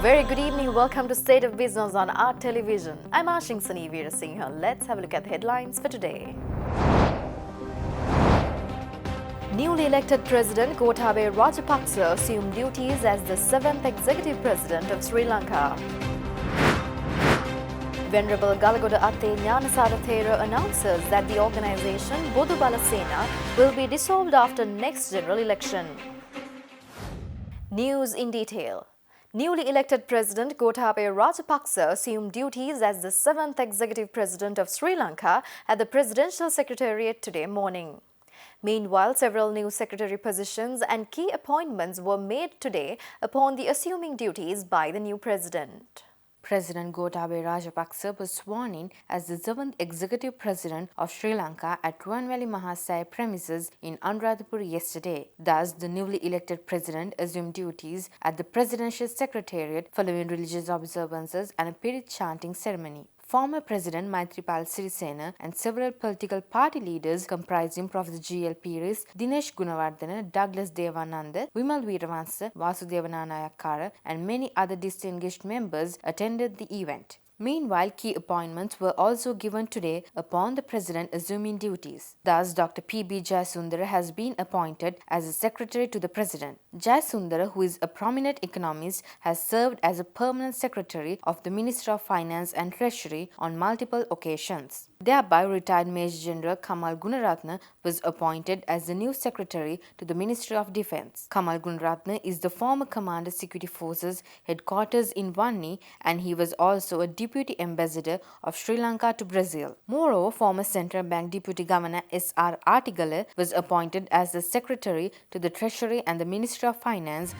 Very good evening. Welcome to State of Business on our television. I'm Ashing Sani Veerasinghe. Let's have a look at the headlines for today. Newly elected President Gotabaya Rajapaksa assumed duties as the 7th Executive President of Sri Lanka. Venerable Galagoda Atte Gnanasara Thera announces that the organisation Bodu Bala Sena will be dissolved after next general election. News in detail. Newly elected President Gotabaya Rajapaksa assumed duties as the 7th Executive President of Sri Lanka at the Presidential Secretariat today morning. Meanwhile, several new secretary positions and key appointments were made today upon the assuming duties by the new president. President Gotabaya Rajapaksa was sworn in as the 7th Executive President of Sri Lanka at Ruwanveli Mahasaya premises in Anuradhapura yesterday. Thus, the newly elected president assumed duties at the Presidential Secretariat following religious observances and a period chanting ceremony. Former President Maithripala Sirisena and several political party leaders comprising Professor G.L. Pires, Dinesh Gunawardena, Douglas Devananda, Wimal Weerawansa, Vasudeva Nanayakkara and many other distinguished members attended the event. Meanwhile, key appointments were also given today upon the President assuming duties. Thus, Dr. P.B. Jayasundara has been appointed as a Secretary to the President. Jayasundara, who is a prominent economist, has served as a permanent Secretary of the Ministry of Finance and Treasury on multiple occasions. Thereby, retired Major General Kamal Gunaratne was appointed as the new Secretary to the Ministry of Defence. Kamal Gunaratne is the former Commander Security Forces headquarters in Vanni and he was also a Deputy Ambassador of Sri Lanka to Brazil. Moreover, former Central Bank Deputy Governor S.R. Artigala was appointed as the Secretary to the Treasury and the Ministry of Finance.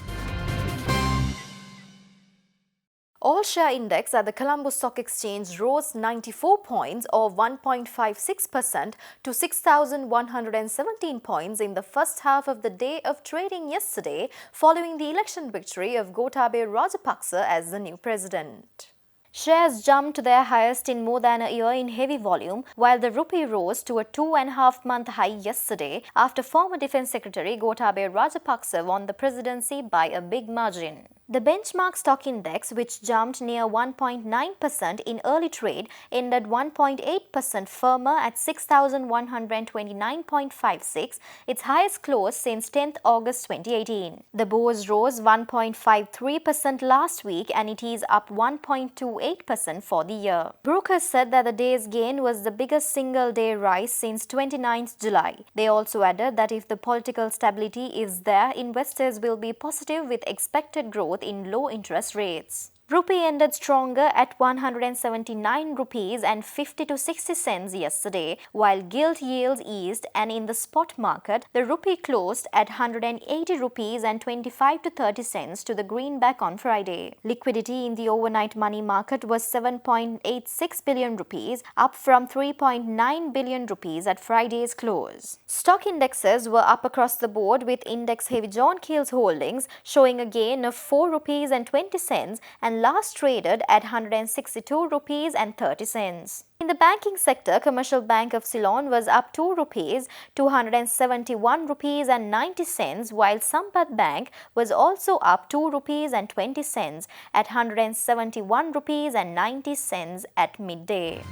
All-share index at the Colombo Stock Exchange rose 94 points or 1.56% to 6,117 points in the first half of the day of trading yesterday following the election victory of Gotabaya Rajapaksa as the new president. Shares jumped to their highest in more than a year in heavy volume, while the rupee rose to a 2.5-month high yesterday after former Defence Secretary Gotabaya Rajapaksa won the presidency by a big margin. The benchmark stock index, which jumped near 1.9% in early trade, ended 1.8% firmer at 6,129.56, its highest close since 10th August 2018. The Bourse rose 1.53% last week and it is up 1.28% for the year. Brokers said that the day's gain was the biggest single-day rise since 29th July. They also added that if the political stability is there, investors will be positive with expected growth in low interest rates. Rupee ended stronger at 179 rupees and 50 to 60 cents yesterday, while gilt yields eased and in the spot market, the rupee closed at 180 rupees and 25 to 30 cents to the greenback on Friday. Liquidity in the overnight money market was 7.86 billion rupees, up from 3.9 billion rupees at Friday's close. Stock indexes were up across the board with index-heavy John Keel's holdings showing a gain of 4 rupees and 20 cents and last traded at 162 rupees and 30 cents. In the banking sector, Commercial Bank of Ceylon was up 2 rupees to 171 rupees and 90 cents, while Sampath Bank was also up 2 rupees and 20 cents at 171 rupees and 90 cents at midday.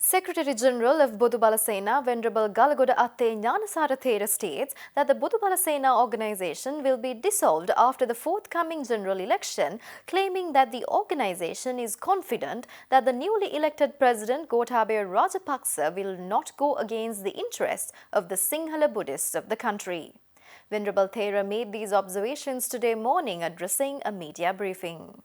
Secretary General of Bodu Bala Sena, Venerable Galagoda Atte Gnanasara Thera states that the Bodu Bala Sena organisation will be dissolved after the forthcoming general election, claiming that the organisation is confident that the newly elected President Gotabaya Rajapaksa will not go against the interests of the Sinhala Buddhists of the country. Venerable Thera made these observations today morning addressing a media briefing.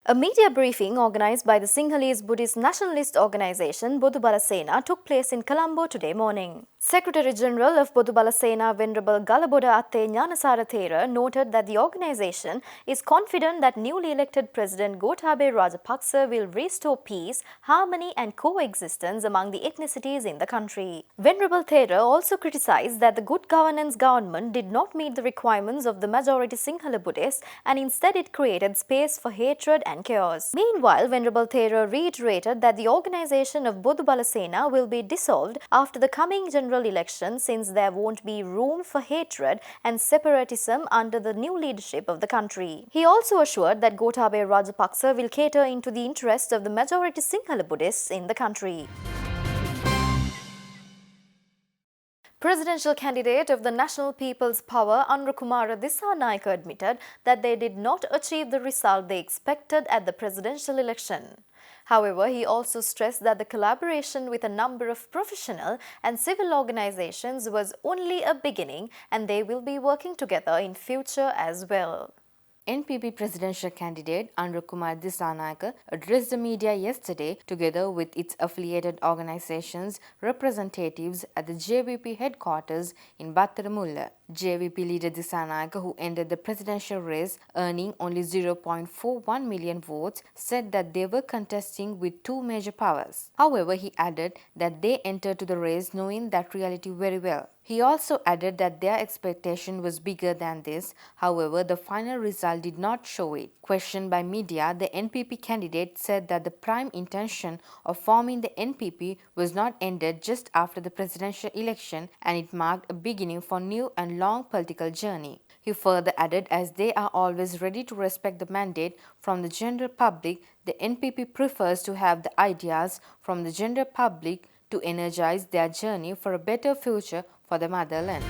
A media briefing organised by the Sinhalese Buddhist nationalist organisation Bodu Bala Sena took place in Colombo today morning. Secretary General of Bodu Bala Sena, Venerable Galagoda Atte Gnanasara Thera, noted that the organisation is confident that newly elected President Gotabaya Rajapaksa will restore peace, harmony and coexistence among the ethnicities in the country. Venerable Thera also criticised that the good governance government did not meet the requirements of the majority Sinhala Buddhists and instead it created space for hatred and chaos. Meanwhile, Venerable Thera reiterated that the organization of Bodubala Sena will be dissolved after the coming general election, since there won't be room for hatred and separatism under the new leadership of the country. He also assured that Gotabaya Rajapaksa will cater into the interests of the majority Sinhala Buddhists in the country. Presidential candidate of the National People's Power, Anurakumara Dissanayake, admitted that they did not achieve the result they expected at the presidential election. However, he also stressed that the collaboration with a number of professional and civil organizations was only a beginning, and they will be working together in future as well. NPP presidential candidate Anurakumara Dissanayake addressed the media yesterday together with its affiliated organizations' representatives at the JVP headquarters in Battaramulla. JVP leader Dissanayake, who ended the presidential race earning only 0.41 million votes, said that they were contesting with two major powers. However, he added that they entered to the race knowing that reality very well. He also added that their expectation was bigger than this. However, the final result did not show it. Questioned by media, the NPP candidate said that the prime intention of forming the NPP was not ended just after the presidential election, and it marked a beginning for new and long political journey. He further added, as they are always ready to respect the mandate from the general public, the NPP prefers to have the ideas from the general public to energize their journey for a better future for the motherland.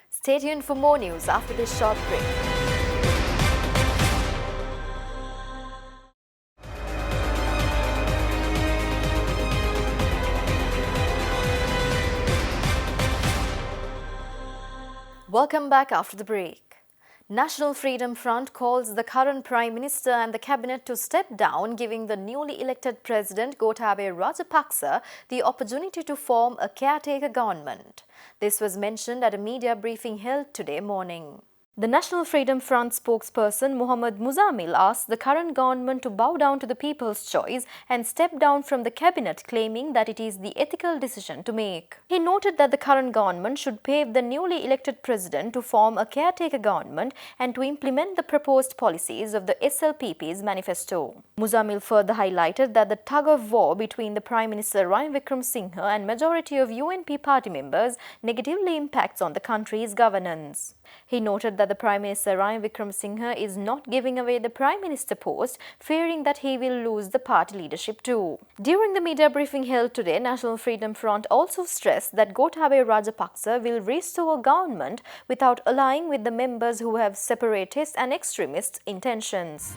Stay tuned for more news after this short break. Welcome back after the break. National Freedom Front calls the current Prime Minister and the Cabinet to step down, giving the newly elected President Gotabaya Rajapaksa the opportunity to form a caretaker government. This was mentioned at a media briefing held today morning. The National Freedom Front spokesperson Muhammad Muzamil asked the current government to bow down to the people's choice and step down from the cabinet, claiming that it is the ethical decision to make. He noted that the current government should pave the newly elected president to form a caretaker government and to implement the proposed policies of the SLPP's manifesto. Muzamil further highlighted that the tug of war between the Prime Minister Ranil Wickremesinghe and majority of UNP party members negatively impacts on the country's governance. He noted that the Prime Minister Ranil Wickremesinghe is not giving away the Prime Minister post, fearing that he will lose the party leadership too. During the media briefing held today, National Freedom Front also stressed that Gotabaya Rajapaksa will restore government without allying with the members who have separatist and extremist intentions.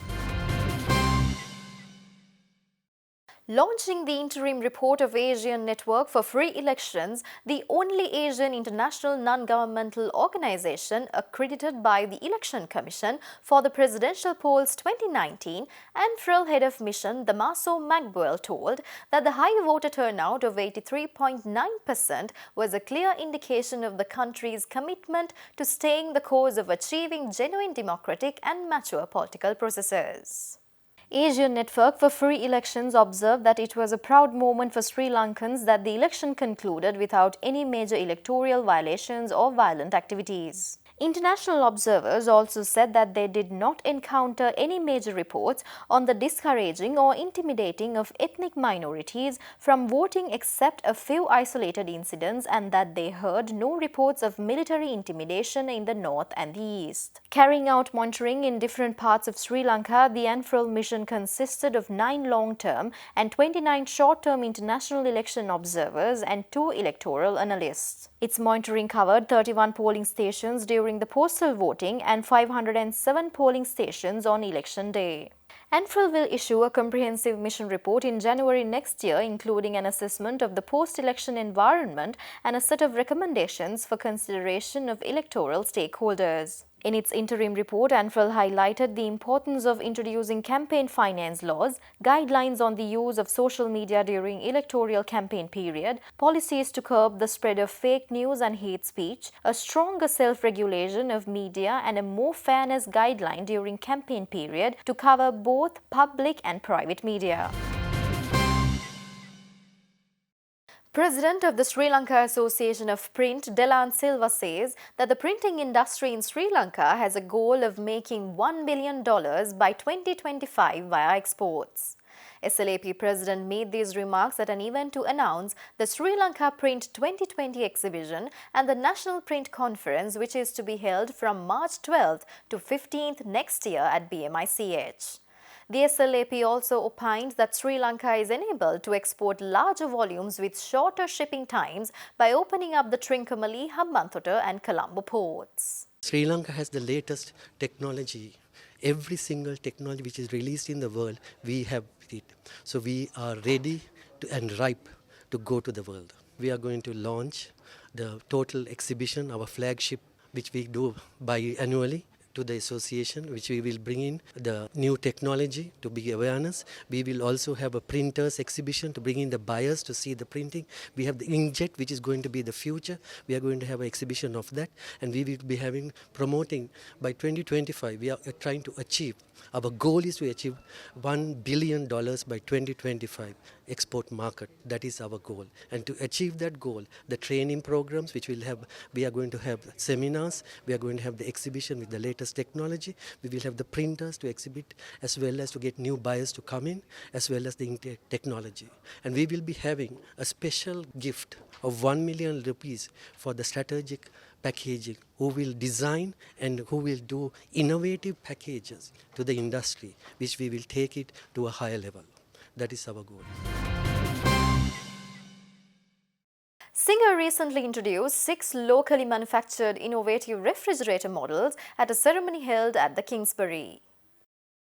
Launching the interim report of Asian Network for Free Elections, the only Asian international non-governmental organization accredited by the Election Commission for the presidential polls 2019, ANFREL head of mission Damaso Magbuel told that the high voter turnout of 83.9% was a clear indication of the country's commitment to staying the course of achieving genuine democratic and mature political processes. Asian Network for Free Elections observed that it was a proud moment for Sri Lankans that the election concluded without any major electoral violations or violent activities. International observers also said that they did not encounter any major reports on the discouraging or intimidating of ethnic minorities from voting except a few isolated incidents, and that they heard no reports of military intimidation in the north and the east. Carrying out monitoring in different parts of Sri Lanka, the ANFREL mission consisted of 9 long-term and 29 short-term international election observers and 2 electoral analysts. Its monitoring covered 31 polling stations during the postal voting and 507 polling stations on election day. ANFREL will issue a comprehensive mission report in January next year, including an assessment of the post-election environment and a set of recommendations for consideration of electoral stakeholders. In its interim report, ANFREL highlighted the importance of introducing campaign finance laws, guidelines on the use of social media during electoral campaign period, policies to curb the spread of fake news and hate speech, a stronger self-regulation of media, and a more fairness guideline during campaign period to cover both public and private media. President of the Sri Lanka Association of Print, Delan Silva, says that the printing industry in Sri Lanka has a goal of making $1 billion by 2025 via exports. SLAP President made these remarks at an event to announce the Sri Lanka Print 2020 exhibition and the National Print Conference, which is to be held from March 12th to 15th next year at BMICH. The SLAP also opined that Sri Lanka is enabled to export larger volumes with shorter shipping times by opening up the Trincomalee, Hambantota and Colombo ports. Sri Lanka has the latest technology. Every single technology which is released in the world, we have it. So we are ready and ripe to go to the world. We are going to launch the total exhibition, our flagship, which we do biannually, to the association, which we will bring in the new technology to be awareness. We will also have a printers exhibition to bring in the buyers to see the printing. We have the inkjet, which is going to be the future. We are going to have an exhibition of that, and we will be promoting by 2025. We are trying to achieve. Our goal is to achieve $1 billion by 2025 export market. That is our goal. And to achieve that goal, the training programs which we are going to have seminars, we are going to have the exhibition with the latest technology, we will have the printers to exhibit, as well as to get new buyers to come in, as well as the technology. And we will be having a special gift of 1 million rupees for the strategic packaging, who will design and who will do innovative packages to the industry, which we will take it to a higher level. That is our goal. Singer recently introduced 6 locally manufactured innovative refrigerator models at a ceremony held at the Kingsbury.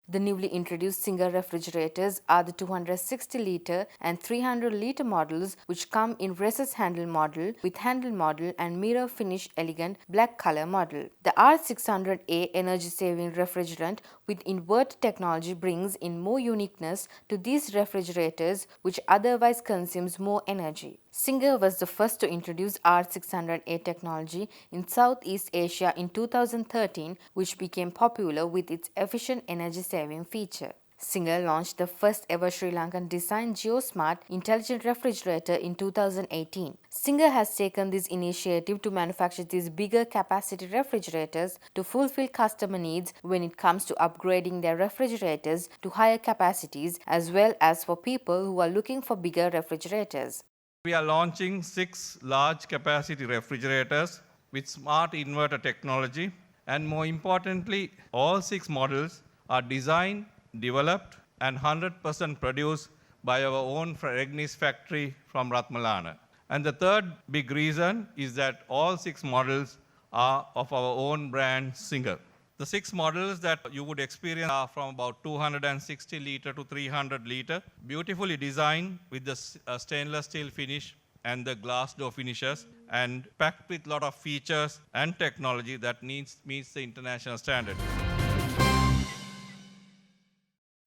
The newly introduced Singer refrigerators are the 260-litre and 300-litre models, which come in recessed handle model, with handle model and mirror finish elegant black color model. The R600A energy-saving refrigerant with inverter technology brings in more uniqueness to these refrigerators, which otherwise consumes more energy. Singer was the first to introduce R600A technology in Southeast Asia in 2013, which became popular with its efficient energy-saving feature. Singer launched the first ever Sri Lankan designed GeoSmart intelligent refrigerator in 2018. Singer has taken this initiative to manufacture these bigger capacity refrigerators to fulfill customer needs when it comes to upgrading their refrigerators to higher capacities, as well as for people who are looking for bigger refrigerators. We are launching 6 large capacity refrigerators with smart inverter technology, and more importantly, all 6 models are designed, developed and 100% produced by our own Regnis factory from Ratmalana. And the third big reason is that all 6 models are of our own brand Singer. The 6 models that you would experience are from about 260 litre to 300 litre, beautifully designed with the stainless steel finish and the glass door finishes, and packed with a lot of features and technology that meets the international standard.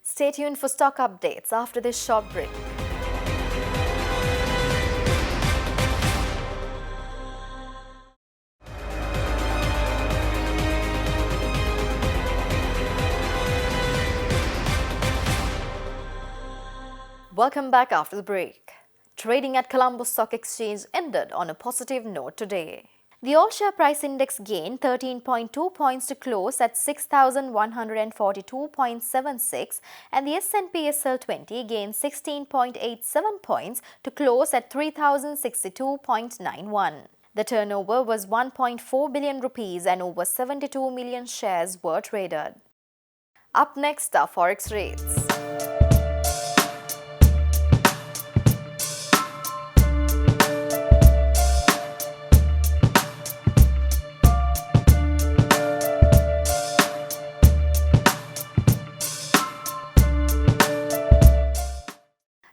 Stay tuned for stock updates after this short break. Welcome back after the break. Trading at Colombo Stock Exchange ended on a positive note today. The all-share price index gained 13.2 points to close at 6,142.76, and the S&P SL 20 gained 16.87 points to close at 3,062.91. The turnover was 1.4 billion rupees and over 72 million shares were traded. Up next are forex rates.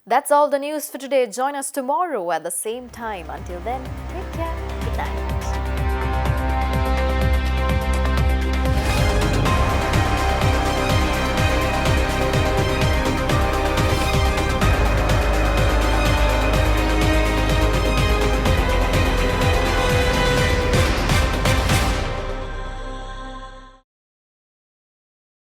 That's all the news for today. Join us tomorrow at the same time. Until then, take care. Good night.